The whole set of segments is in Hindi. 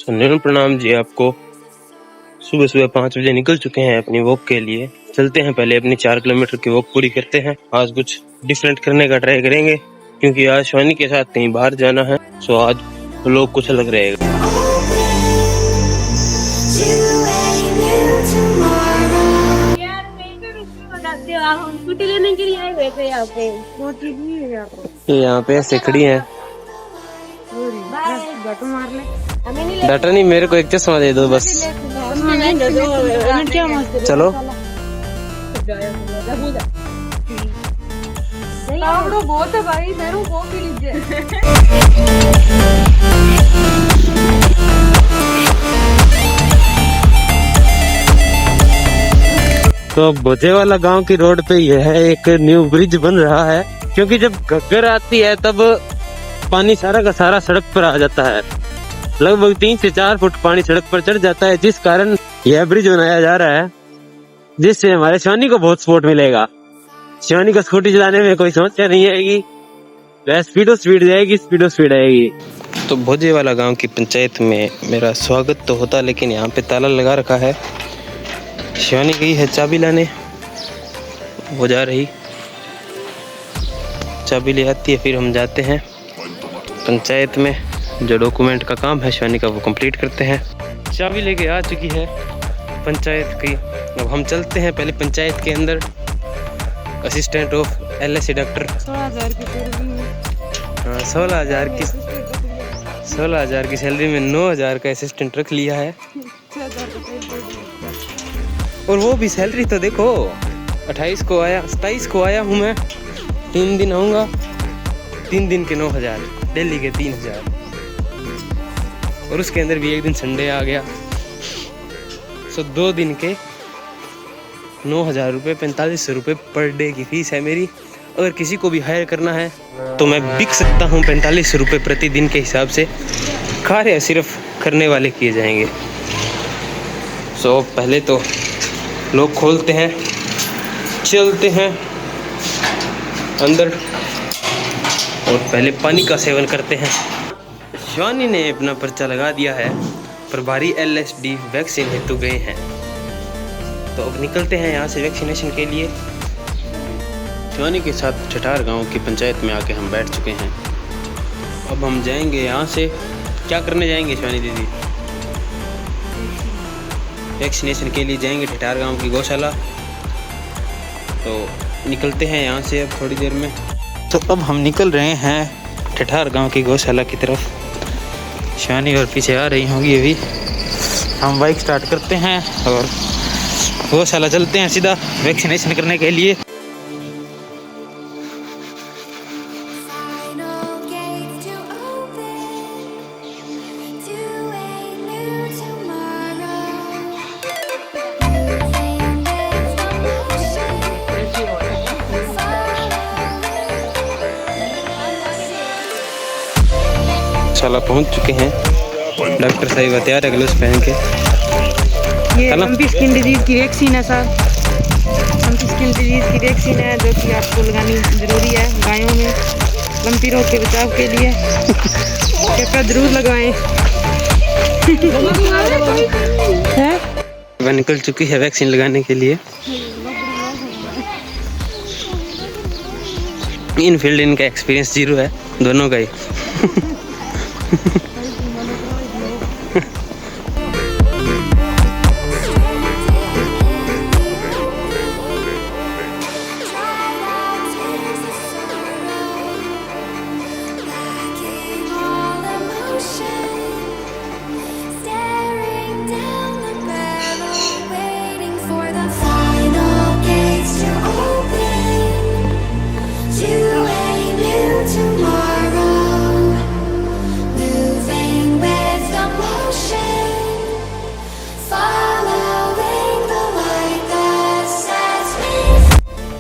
सुनिए प्रणाम जी आपको। सुबह सुबह 5 बजे निकल चुके हैं अपनी वॉक के लिए। चलते हैं, पहले अपनी 4 किलोमीटर की वॉक पूरी करते हैं। आज कुछ डिफरेंट करने का ट्राई करेंगे क्योंकि आज शिवानी के साथ कहीं बाहर जाना है। सो आज लोग कुछ अलग रहेगा। स्कूटी लेने के लिए आए हुए थे यहाँ पे। यहाँ पे ऐसे खड़ी है। डाटा नहीं, मेरे को एक चश्मा दे दो बस। चलो बहुत है भाई, मेरे को भी लीजिए। तो भोजेवाला गांव की रोड पे यह एक न्यू ब्रिज बन रहा है क्योंकि जब घग्गर आती है तब पानी सारा का सारा सड़क पर आ जाता है। लगभग 3 से 4 फुट पानी सड़क पर चढ़ जाता है, जिस कारण यह ब्रिज बनाया जा रहा है, जिससे हमारे शिवानी को बहुत सपोर्ट मिलेगा। शिवानी को स्कूटी चलाने में कोई समस्या नहीं आएगी, वह स्पीड जाएगी, स्पीड आएगी। तो भोजेवाला गांव की पंचायत में मेरा स्वागत तो होता, लेकिन यहाँ पे ताला लगा रखा है। शिवानी गई है चाबी लाने, वो जा रही, चाबी ले आती है, फिर हम जाते हैं पंचायत में। जो डॉक्यूमेंट का काम है शिवानी का वो कंप्लीट करते हैं। चाबी लेके आ चुकी है पंचायत की। अब हम चलते हैं पहले पंचायत के अंदर। असिस्टेंट ऑफ LSC डॉक्टर 16,000 की सैलरी में 9,000 का असिस्टेंट रख लिया है। और वो भी सैलरी तो देखो, 28 को आया, 27 को आया हूँ मैं, 3 दिन आऊँगा, 3 दिन के 9,000, दिल्ली के 3,000, और उसके अंदर भी एक दिन संडे आ गया। सो 2 दिन के 9,000 रुपये, 4500 रुपये पर डे की फीस है मेरी। अगर किसी को भी हायर करना है तो मैं बिक सकता हूँ 4500 रुपये प्रतिदिन के हिसाब से। कार्य सिर्फ करने वाले किए जाएंगे। सो पहले तो लोग खोलते हैं, चलते हैं अंदर और पहले पानी का सेवन करते हैं। शिवानी ने अपना पर्चा लगा दिया है, प्रभारी LSD वैक्सीन हेतु गए हैं। तो अब निकलते हैं यहाँ से वैक्सीनेशन के लिए। शिवानी के साथ ठठार गांव की पंचायत में आके हम बैठ चुके हैं। अब हम जाएंगे यहाँ से। क्या करने जाएंगे शिवानी दीदी? वैक्सीनेशन के लिए जाएंगे ठठार गांव की गौशाला। तो निकलते हैं यहाँ से अब थोड़ी देर में। तो अब हम निकल रहे हैं ठठार गांव की गौशाला की तरफ। शिवानी और पीछे आ रही होंगी अभी। हम बाइक स्टार्ट करते हैं और गौशाला चलते हैं सीधा वैक्सीनेशन करने के लिए। गौशाला पहुंच चुके हैं। डॉक्टर साहिबा तैयार है ग्लव्स पहन के। ये लंपी स्किन डिजीज की वैक्सीन है सर। लंपी स्किन डिजीज की वैक्सीन है जो कि आपको लगानी जरूरी है गायों में लंपी रोग के बचाव के लिए। कृपया जरूर लगाएं। वह निकल चुकी है वैक्सीन लगाने के लिए। इन फील्ड इनका एक्सपीरियंस 0 है दोनों का ही।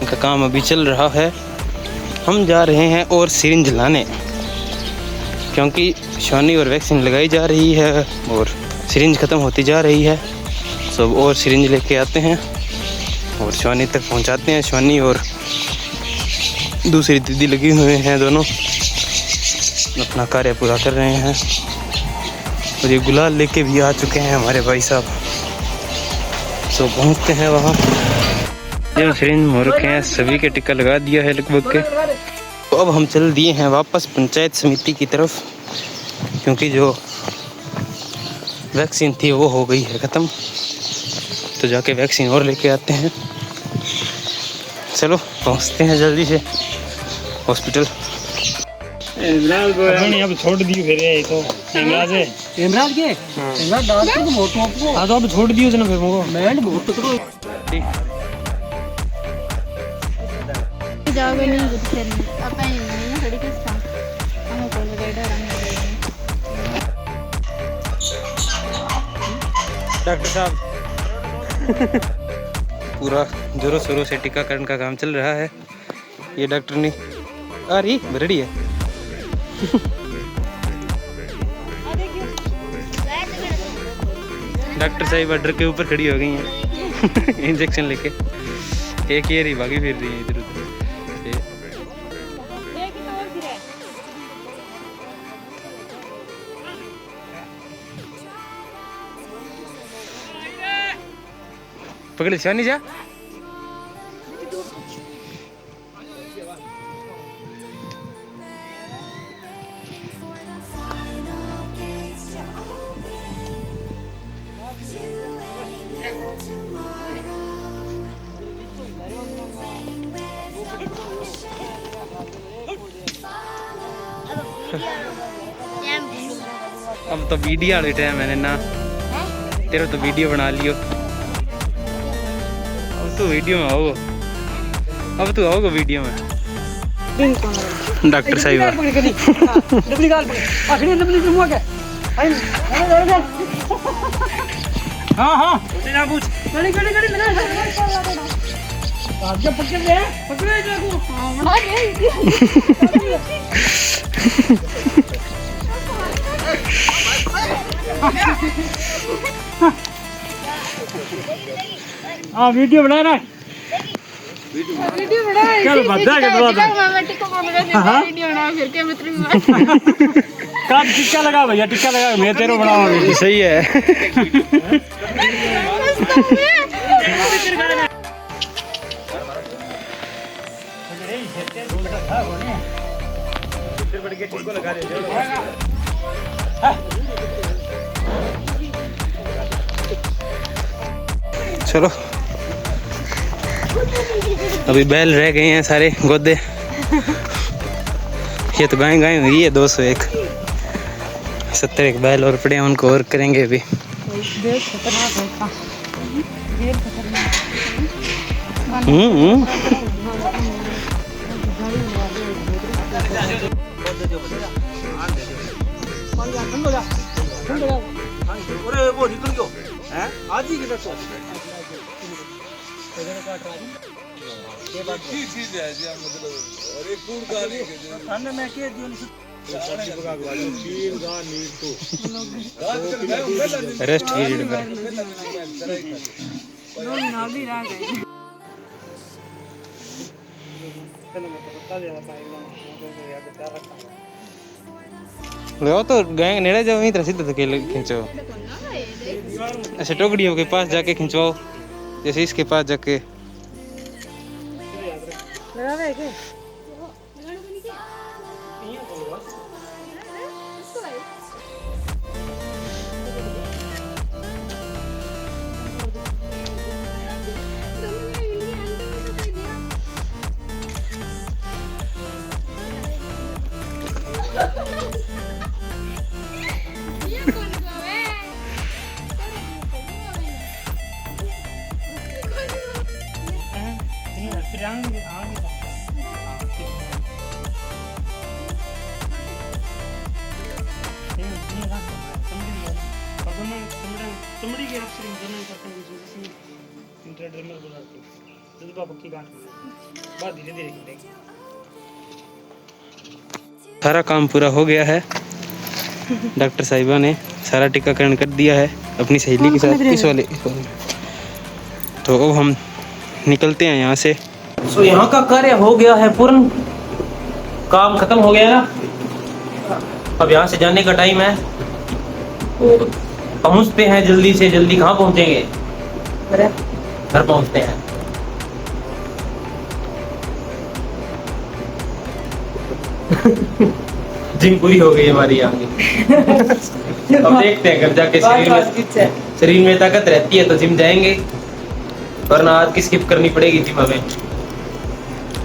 का काम अभी चल रहा है। हम जा रहे हैं और सिरिंज लाने, क्योंकि शिवानी और वैक्सीन लगाई जा रही है और सिरिंज ख़त्म होती जा रही है। सब और सिरिंज लेके आते हैं और शिवानी तक पहुंचाते हैं। शिवानी और दूसरी दीदी लगी हुए हैं, दोनों अपना कार्य पूरा कर रहे हैं। और ये गुलाल लेके भी आ चुके हैं हमारे भाई साहब। तो पहुंचते हैं वहाँ। जो फ्रेंड हो रखे हैं सभी के टिक्का लगा दिया है लगभग के। तो अब हम चल दिए हैं वापस पंचायत समिति की तरफ, क्योंकि जो वैक्सीन थी वो हो गई है ख़त्म। तो जाके वैक्सीन और लेके आते हैं। चलो पहुंचते हैं जल्दी से हॉस्पिटल। अब छोड़ दियो फिर ये तो इमराज है। इमरान के इमरान डाल के वोट आपको। हाँ तो अब छोड़ दियो जना फिर मुझको। मैं वोट करो। जाओगे नहीं गुस्से में अपन नहीं खड़ी किस था हम को लगा डॉक्टर साहब पूरा जोरों शोरों से टीकाकरण का काम चल रहा है। ये डॉक्टर ने आ रही बरड़ी है। डॉक्टर साहिबा डर के ऊपर खड़ी हो गई हैं इंजेक्शन लेके। एक ये रही भागी फिर रही है इधर उधर। पकड़ शानी जा। अब तो वीडियो वाले टाइम मैंने ना तेरा तो वीडियो बना लियो। अब तू वीडियो में आओ। अब तू आओगे वीडियो में। डॉक्टर साहिबा हाँ हाँ हाँ वीडियो बना रहा है। वीडियो बना चल बता के दो मामा टिक्का मामा वीडियो बना फिर क्या मतलब का टिक्का लगा भैया टिक्का लगा मैं तेरे बनाऊंगा। सही है। चलो अभी बैल रह गए हैं सारे गोदे। ये तो गाय गाय हुई है 201 71 बैल और पड़े हैं, उनको और करेंगे अभी। वो निकल गयो हैं आज ही किधर तो ये बात की चीज है जी मतलब अरे कूड़ गाली खाने में के दियो रेस्ट पीरियड में लो तो गाय नेड़े जाओ वहीं तरह सीधा तो खींचो। अच्छा टोकड़ियों के पास जाके खिंचवाओ, जैसे इसके पास जाके। चमड़ी के अक्सर इंटरनल करते हैं जिसमें इंटरडर्मल बुलाते हैं जज्बा पक्की गांठ बात धीरे धीरे करेंगे। सारा काम पूरा हो गया है। डॉक्टर साहिबा ने सारा टीकाकरण कर दिया है अपनी सहेली के साथ। इस वाले तो अब हम निकलते हैं यहाँ से। तो यहाँ का कार्य हो गया है पूर्ण। काम खत्म हो गया ना, अब यहाँ से जाने का टाइम है और पहुँचते हैं जल्दी से जल्दी। कहाँ पहुँचेंगे? घर पहुँचते हैं। जिम पूरी हो गई हमारी यहाँ की। अब देखते हैं घर जाके शरीर में ताकत रहती है तो जिम जाएंगे, वरना आज की स्किप करनी पड़ेगी जिम हमें।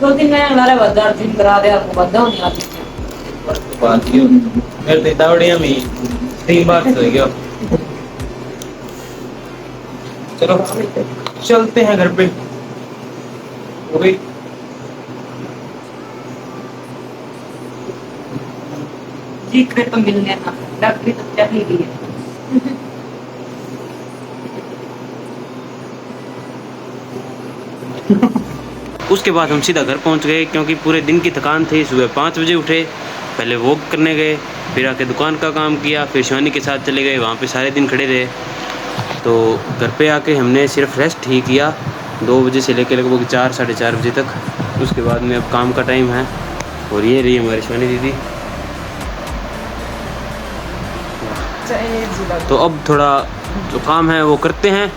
2 दिन में हमारे बाजार जिम करा दे, आपको बद्दा होनी आती है। मेरे तो दावड़िया में 3 बार तो हो गया। चलो चलते हैं घर पे। हो गई जी तो मिल गया ना, डॉक्टरी तो चल ही रही है। उसके बाद हम सीधा घर पहुंच गए, क्योंकि पूरे दिन की थकान थी। सुबह 5 बजे उठे, पहले वॉक करने गए, फिर आके दुकान का काम किया, फिर शिवानी के साथ चले गए, वहाँ पे सारे दिन खड़े रहे। तो घर पे आके हमने सिर्फ रेस्ट ही किया 2 बजे से लेकर लगभग 4 साढ़े 4 बजे तक। उसके बाद में अब काम का टाइम है और ये रही हमारी शिवानी दीदी। तो अब थोड़ा जो काम है वो करते हैं।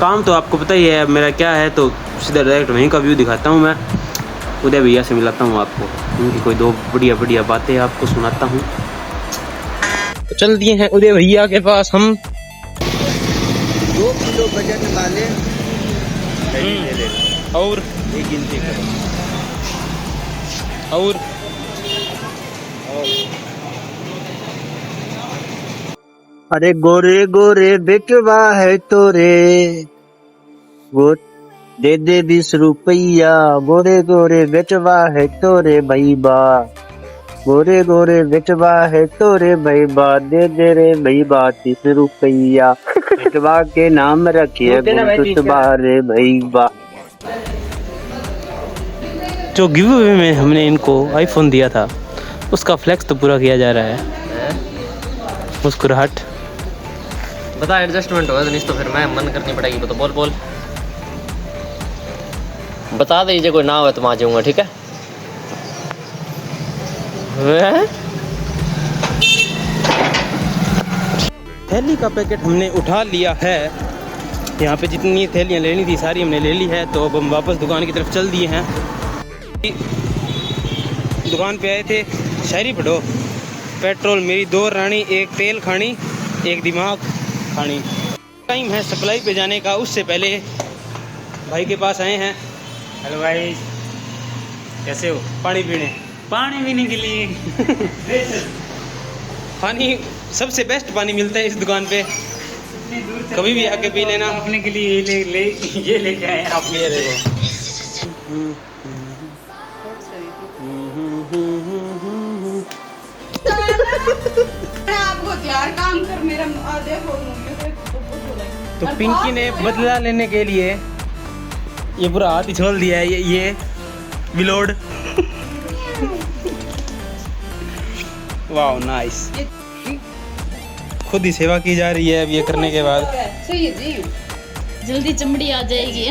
काम तो आपको पता ही है अब मेरा क्या है, तो सीधा डायरेक्ट वहीं का व्यू दिखाता हूँ मैं। उदय भैया से मिलाता हूँ आपको, उनकी कोई 2 बढ़िया बढ़िया बातें आपको सुनाता हूँ। तो चल दिए हैं उदय भैया के पास हम। 2 किलो वजन वाले ले ले और ये गिनती करो। और अरे गोरे गोरे बेटवा है तोरे, वो दे दे 20 रुपया। गोरे गोरे बेटवा है तोरे भईबा, गोरे गोरे बेटवा है तोरे भईबा, दे दे रे भईबा 30 रुपया। बेटवा के नाम रखिए गुरतुतबा रे भईबा। जो गिव अवे में हमने इनको आईफोन दिया था उसका फ्लेक्स तो पूरा किया जा रहा है। मुस्कुराहट बता, एडजस्टमेंट होगा तो नहीं तो फिर मैं मन करनी पड़ेगी। तो बोल बोल बता दीजिए, कोई ना हो तो मैं आ जाऊंगा, ठीक है? थैली का पैकेट हमने उठा लिया है। यहाँ पे जितनी थैलियाँ लेनी थी सारी हमने ले ली है। तो अब हम वापस दुकान की तरफ चल दिए हैं। दुकान पे आए थे शायरी पढ़ो, पेट्रोल मेरी 2 रानी, 1 तेल खानी, 1 दिमाग खानी। टाइम है सप्लाई पे जाने का, उससे पहले भाई के पास आए हैं। हेलो गाइस, कैसे हो? पानी पीने। पानी पीने के लिए पानी सबसे बेस्ट पानी मिलता है इस दुकान पे, कभी भी आके पी लेना। अपने के लिए ये लेके आए हैं आप। ये देखो आपको यार काम कर मेरा आधे तो पिंकी ने बदला लेने के लिए ये पूरा हाथ ही छोड़ दिया है। ये विलोड। वाह नाइस। खुद ही सेवा की जा रही है अब ये करने के बाद। सही है जी, जल्दी चमड़ी आ जाएगी।